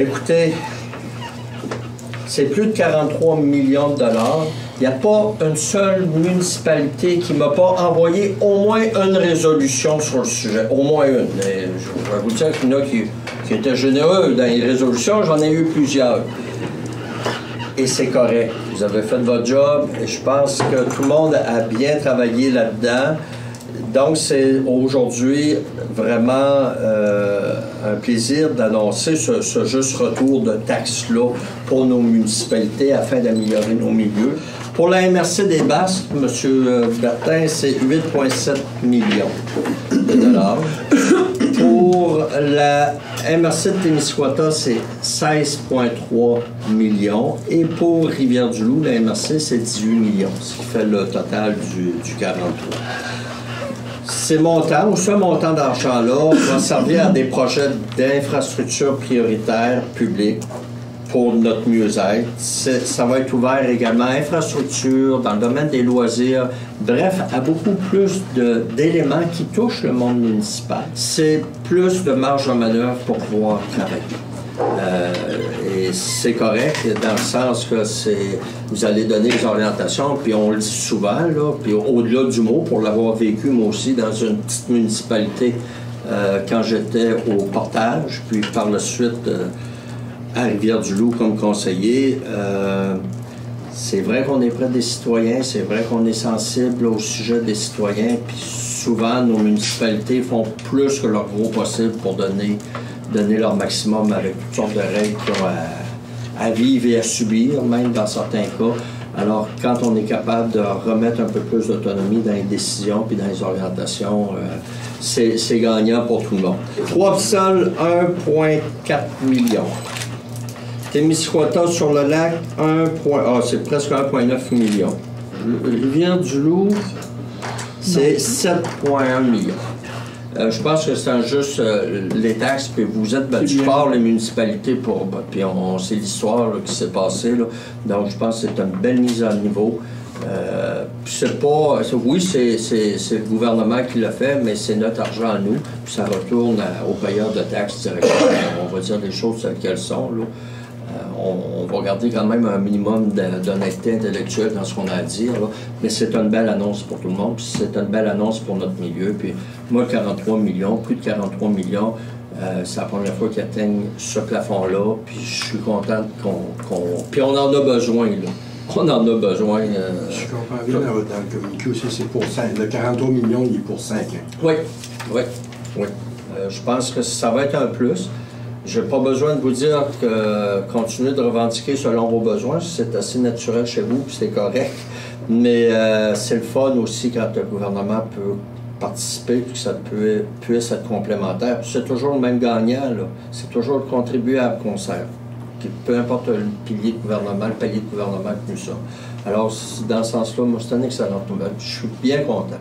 Écoutez, c'est plus de 43 millions de dollars. Il n'y a pas une seule municipalité qui ne m'a pas envoyé au moins une résolution sur le sujet. Au moins une. Et je vais vous dire qu'il y en a qui étaient généreux dans les résolutions. J'en ai eu plusieurs. Et c'est correct. Vous avez fait votre job et je pense que tout le monde a bien travaillé là-dedans. Donc, c'est aujourd'hui vraiment un plaisir d'annoncer ce juste retour de taxes-là pour nos municipalités afin d'améliorer nos milieux. Pour la MRC des Basques, M. Bertin, c'est 8,7 millions de dollars. Pour la MRC de Témiscouata, c'est 16,3 millions. Et pour Rivière-du-Loup, la MRC, c'est 18 millions, ce qui fait le total du 43. Ces montants, ou ce montant d'argent-là, va servir à des projets d'infrastructures prioritaires publiques pour notre mieux-être. Ça va être ouvert également à infrastructures, dans le domaine des loisirs, bref, à beaucoup plus d'éléments qui touchent le monde municipal. C'est plus de marge de manœuvre pour pouvoir travailler. Et c'est correct dans le sens que vous allez donner des orientations, puis on le dit souvent, là, puis au-delà du mot, pour l'avoir vécu moi aussi dans une petite municipalité quand j'étais au portage, puis par la suite à Rivière-du-Loup comme conseiller. C'est vrai qu'on est près des citoyens, c'est vrai qu'on est sensible au sujet des citoyens, puis souvent nos municipalités font plus que leur gros possible pour donner leur maximum avec toutes sortes de règles qu'ils ont à vivre et à subir, même dans certains cas. Alors, quand on est capable de remettre un peu plus d'autonomie dans les décisions puis dans les orientations, c'est gagnant pour tout le monde. Trois-Petits-Sols, 1,4 million. Témiscouata sur le lac, c'est presque 1,9 million. Rivière-du-Loup, c'est 7,1 millions. Je pense que c'est juste les taxes, puis vous êtes battu fort, les municipalités, puis on sait l'histoire qui s'est passée. Là. Donc, je pense que c'est une belle mise à niveau. Oui, c'est le gouvernement qui l'a fait, mais c'est notre argent à nous, puis ça retourne aux payeurs de taxes directement. On va dire les choses telles qu'elles sont. Là. On va garder quand même un minimum d'honnêteté intellectuelle dans ce qu'on a à dire, là. Mais c'est une belle annonce pour tout le monde, puis c'est une belle annonce pour notre milieu. Puis moi, 43 millions, plus de 43 millions, c'est la première fois qu'ils atteignent ce plafond-là, puis je suis content Puis on en a besoin, là. On en a besoin. Je comprends bien dans le communiqué aussi, c'est pour 5. Le 43 millions, il est pour 5 ans. Oui. Je pense que ça va être un plus. Je n'ai pas besoin de vous dire que continuez de revendiquer selon vos besoins, c'est assez naturel chez vous, puis c'est correct. Mais c'est le fun aussi quand le gouvernement peut participer, puis que ça puisse être complémentaire. C'est toujours le même gagnant, là. C'est toujours le contribuable qu'on sert. Peu importe le pilier de gouvernement, le palier de gouvernement que nous sommes. Alors, dans ce sens-là, moi, c'est une excellente nouvelle. Je suis bien content.